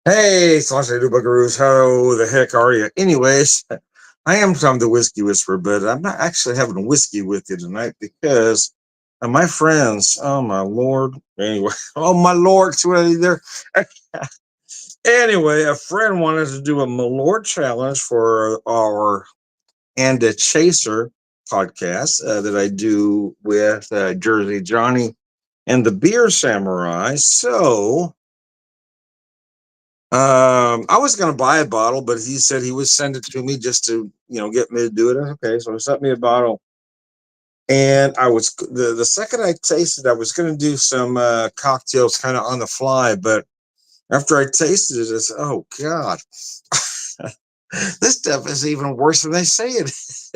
Hey, Sausage Buckaroos, how the heck are you? Anyways, I am Tom the Whiskey Whisperer, but I'm not actually having whiskey with you tonight because my friends, oh my lord, anyway, oh my lord, see what I did there? Anyway, a friend wanted to do a Malort challenge for our And a Chaser podcast that I do with Jersey Johnny and the Beer Samurai. So, I was gonna buy a bottle, but he said he would send it to me just to get me to do it. Okay, so he sent me a bottle, and the second I tasted, I was gonna do some cocktails kind of on the fly, but after I tasted it, I said, "Oh God, this stuff is even worse than they say it is."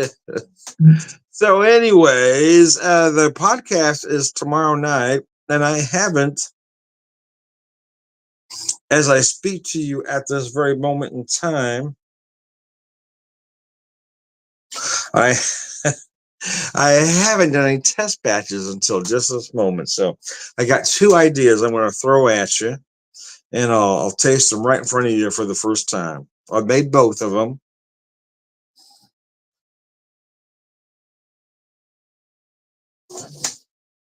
So, anyways, the podcast is tomorrow night, and I haven't, as I speak to you at this very moment in time, I I haven't done any test batches until just this moment. So I got two ideas I'm going to throw at you, and I'll taste them right in front of you for the first time. I've made both of them.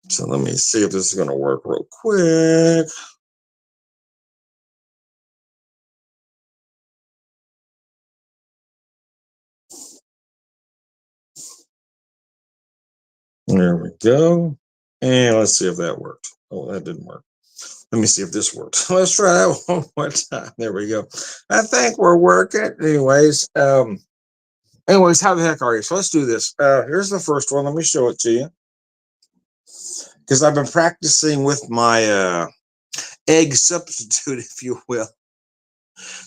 So let me see if this is going to work real quick. There we go. And let's see if that worked. Oh, that didn't work. Let me see if this works. Let's try that one more time. There we go. I think we're working. Anyways, how the heck are you? So let's do this. Here's the first one. Let me show it to you because I've been practicing with my egg substitute, if you will,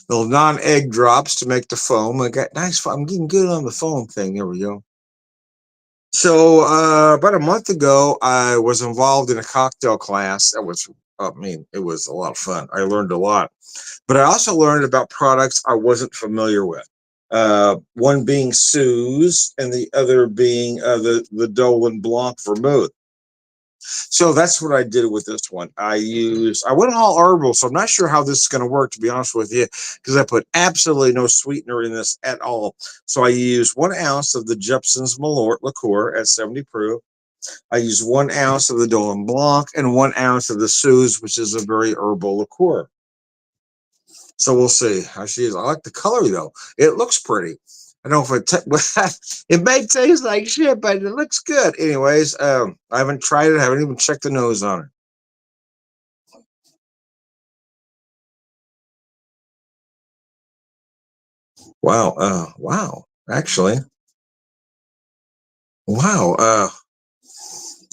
the non-egg drops to make the foam. I got nice. I'm getting good on the foam thing. There we go. So about a month ago, I was involved in a cocktail class. It was a lot of fun. I learned a lot, but I also learned about products I wasn't familiar with. One being Suze, and the other being the Dolan Blanc vermouth. So that's what I did with this one. I went all herbal, so I'm not sure how this is going to work, to be honest with you, because I put absolutely no sweetener in this at all. So I used 1 ounce of the Jepson's Malort liqueur at 70 proof. I used 1 ounce of the Dolan Blanc and 1 ounce of the Suze, which is a very herbal liqueur. So we'll see how she is. I like the color though; it looks pretty. I don't know if it may taste like shit, but it looks good. Anyways, I haven't tried it. I haven't even checked the nose on it. Wow. Wow. Actually, wow.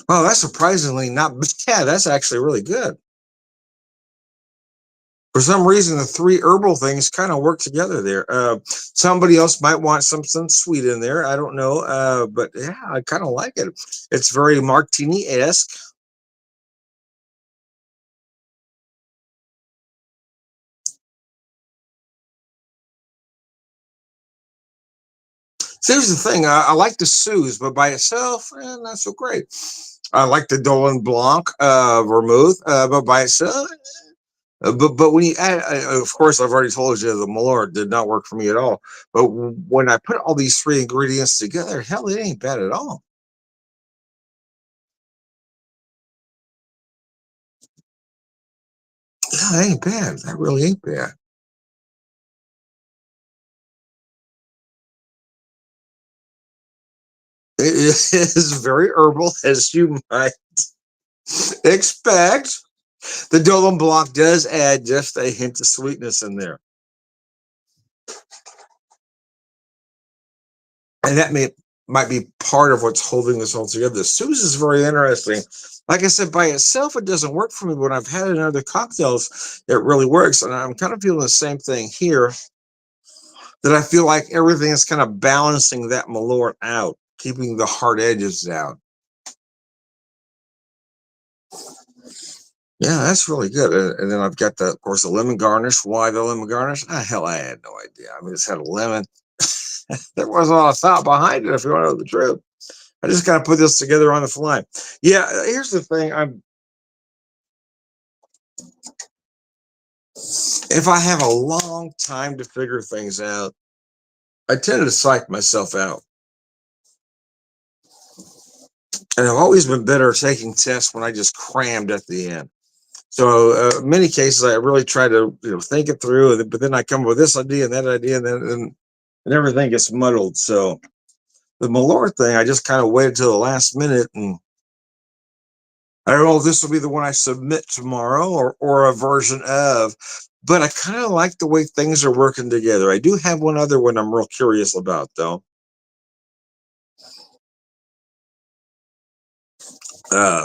Wow. That's surprisingly not. Yeah, that's actually really good. For some reason, the three herbal things kind of work together there. Somebody else might want something sweet in there. I don't know. But yeah, I kind of like it. It's very martini esque. So here's the thing. I like the Suze, but by itself, not so great. I like the Dolan Blanc vermouth, but by itself, but when you add, of course, I've already told you the Malort did not work for me at all. But when I put all these three ingredients together, hell, it ain't bad at all. Yeah, it ain't bad. That really ain't bad. It is very herbal, as you might expect. The Dolan Blanc does add just a hint of sweetness in there, and might be part of what's holding this all together. The Suze is very interesting. Like I said, by itself, it doesn't work for me. When I've had it in other cocktails, it really works. And I'm kind of feeling the same thing here, that I feel like everything is kind of balancing that Malort out, keeping the hard edges down. Yeah, that's really good. And then I've got of course, the lemon garnish. Why the lemon garnish? Ah, hell, I had no idea. I mean, it's had a lemon. There wasn't a lot of thought behind it, if you want to know the truth. I just kind of put this together on the fly. Yeah, here's the thing. If I have a long time to figure things out, I tend to psych myself out. And I've always been better at taking tests when I just crammed at the end. So many cases, I really try to think it through, but then I come up with this idea and that idea, and everything gets muddled. So the Malort thing, I just kind of waited till the last minute, and I don't know if this will be the one I submit tomorrow or a version of, but I kind of like the way things are working together. I do have one other one I'm real curious about, though,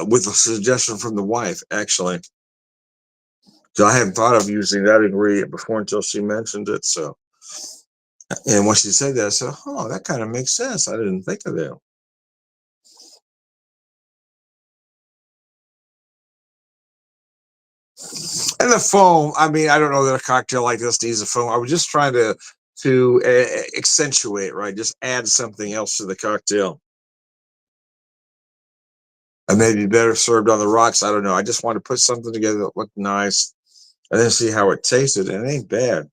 with a suggestion from the wife, actually. So I hadn't thought of using that ingredient before until she mentioned it. So, and when she said that, I said, "Oh, that kind of makes sense. I didn't think of that." And the foam. I mean, I don't know that a cocktail like this needs a foam. I was just trying to accentuate, right? Just add something else to the cocktail. And maybe better served on the rocks. I don't know. I just want to put something together that looked nice and then see how it tasted. And it ain't bad.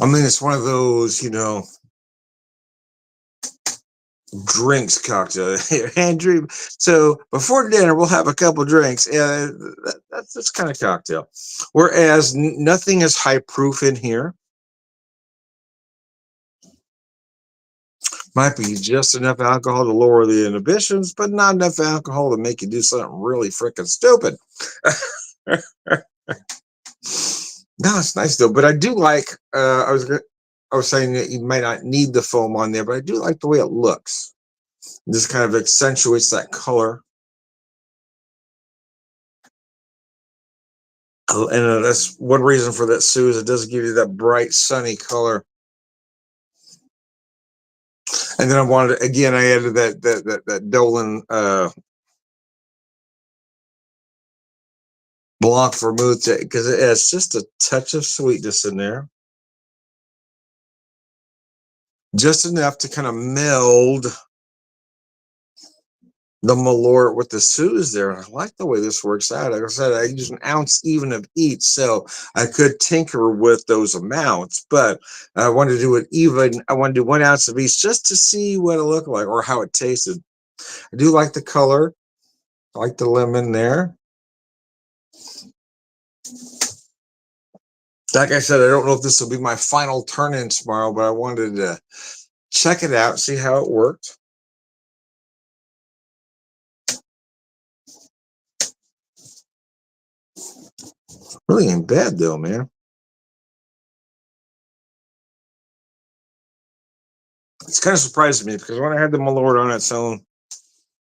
I mean, it's one of those, drinks cocktail. Andrew. So before dinner, we'll have a couple drinks. Yeah, that's kind of cocktail. Whereas nothing is high proof in here. Might be just enough alcohol to lower the inhibitions, but not enough alcohol to make you do something really freaking stupid. No, it's nice though. But I do like. I was saying that you might not need the foam on there, but I do like the way it looks. It just kind of accentuates that color, and that's one reason for that, Sue, is it does give you that bright, sunny color. And then I wanted again. I added that Dolan Blanc vermouth because it has just a touch of sweetness in there, just enough to kind of meld the Malort with the Suze there. And I like the way this works out. Like I said, I use an ounce even of each, so I could tinker with those amounts, but I wanted to do it even. I wanted to do 1 ounce of each just to see what it looked like or how it tasted. I do like the color. I like the lemon there. Like I said, I don't know if this will be my final turn in tomorrow, but I wanted to check it out, see how it worked. Really ain't bad though, man. It's kind of surprising me because when I had the Malort on its own,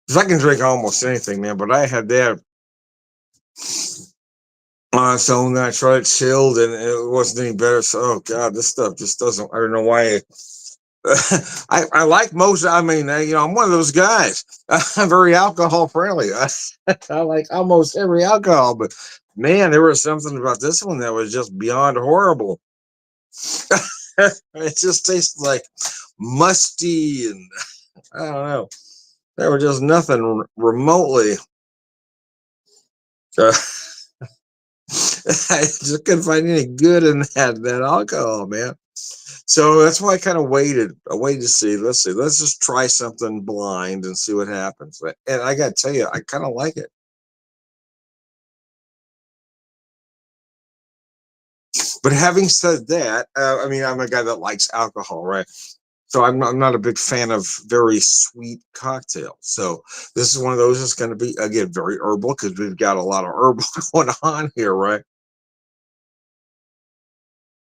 because I can drink almost anything, man, but I had that on its own. Then I tried it chilled and it wasn't any better. So, oh God, this stuff just doesn't. I don't know why. I like most. I mean, I'm one of those guys. I'm very alcohol friendly. I like almost every alcohol, but man, there was something about this one that was just beyond horrible. It just tasted like musty and I don't know. There was just nothing remotely. Uh, I just couldn't find any good in that alcohol, man. So that's why I kind of waited. I waited to see. Let's see. Let's just try something blind and see what happens. And I got to tell you, I kind of like it. But having said that, I mean, I'm a guy that likes alcohol, right? So I'm not a big fan of very sweet cocktails. So this is one of those that's going to be, again, very herbal because we've got a lot of herbal going on here, right?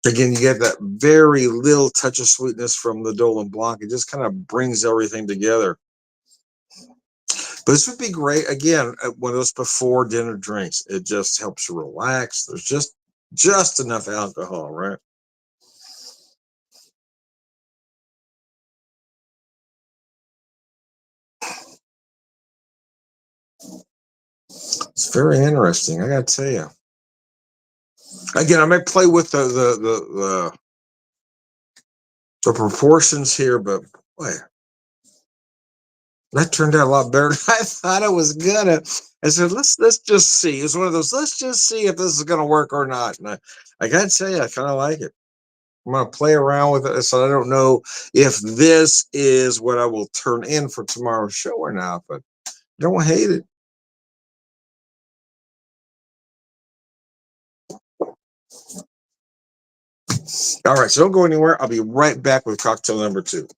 Again, you get that very little touch of sweetness from the Dolan Blanc. It just kind of brings everything together. But this would be great. Again, one of those before dinner drinks. It just helps you relax. There's just enough alcohol, right? It's very interesting. I got to tell you. Again, I might play with the proportions here, but Boy, that turned out a lot better than I thought it was gonna. I said, let's just see. It's one of those, let's just see if this is gonna work or not. And I gotta tell you, I kind of like it. I'm gonna play around with it. So I don't know if this is what I will turn in for tomorrow's show or not, but I don't hate it. All right, so don't go anywhere. I'll be right back with cocktail number 2.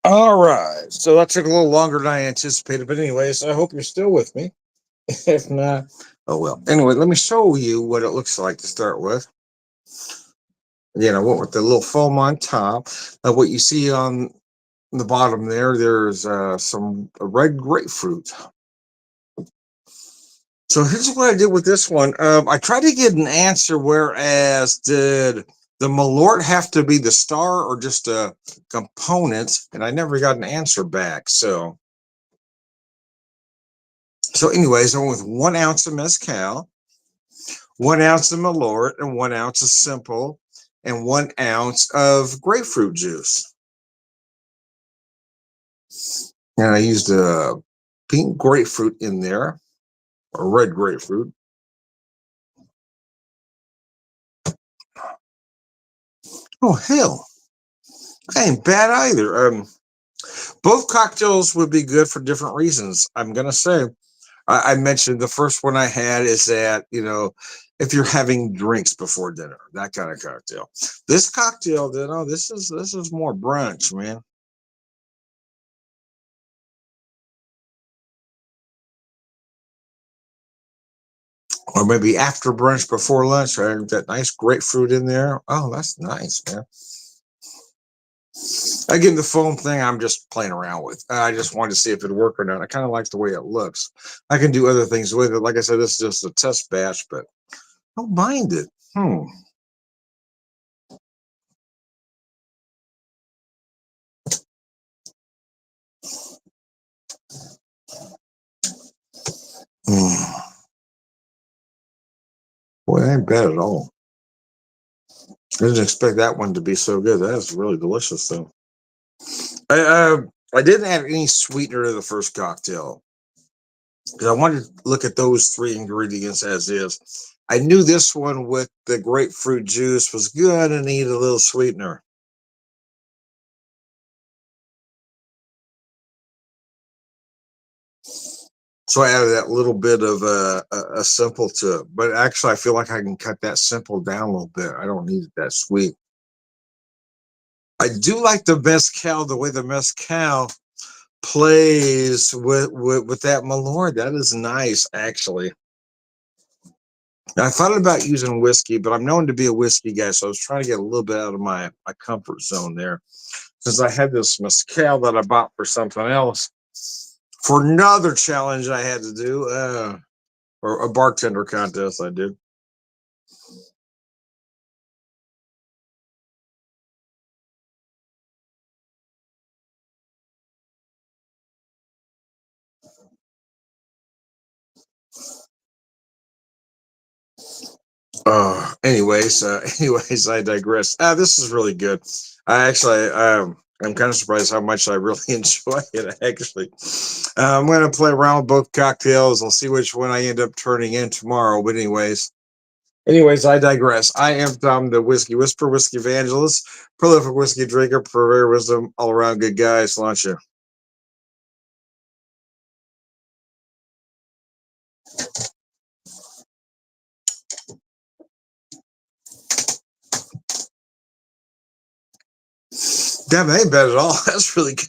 All right, so that took a little longer than I anticipated, but anyways, I hope you're still with me. If not, oh well. Anyway, let me show you what it looks like to start with. Again, I went with the little foam on top. What you see on the bottom there, there's some red grapefruit. So here's what I did with this one. I tried to get an answer, whereas did the Malort have to be the star or just a component? And I never got an answer back. So anyways, I went with 1 ounce of mezcal, 1 ounce of Malort, and 1 ounce of simple, and 1 ounce of grapefruit juice. And I used a pink grapefruit in there, or red grapefruit. Oh hell, that ain't bad either. Both cocktails would be good for different reasons. I'm gonna say. I mentioned the first one I had is that, if you're having drinks before dinner, that kind of cocktail. This cocktail, this is more brunch, man. Or maybe after brunch, before lunch, right? That nice grapefruit in there. Oh, that's nice, man. Again, the foam thing, I'm just playing around with. I just wanted to see if it'd work or not. I kind of like the way it looks. I can do other things with it. Like I said, this is just a test batch, but I don't mind it. Mm. Boy, that ain't bad at all. I didn't expect that one to be so good. That is really delicious, though. I didn't add any sweetener to the first cocktail because I wanted to look at those 3 ingredients as is. I knew this one with the grapefruit juice was good and need a little sweetener. So I added that little bit of a simple to it. But actually, I feel like I can cut that simple down a little bit. I don't need it that sweet. I do like the mezcal, the way the mezcal plays with that Malort. That is nice, actually. Now, I thought about using whiskey, but I'm known to be a whiskey guy, so I was trying to get a little bit out of my comfort zone there. Since I had this mezcal that I bought for something else, for another challenge I had to do, or a bartender contest I did. Anyways, I digress. This is really good. I'm kind of surprised how much I really enjoy it. Actually, I'm going to play around with both cocktails. I'll see which one I end up turning in tomorrow. But anyways, I digress. I am Tom, the Whiskey Whisperer, Whiskey Evangelist, prolific whiskey drinker, purveyor of wisdom, all around good guy. Sláinte. Damn, that ain't bad at all. That's really good.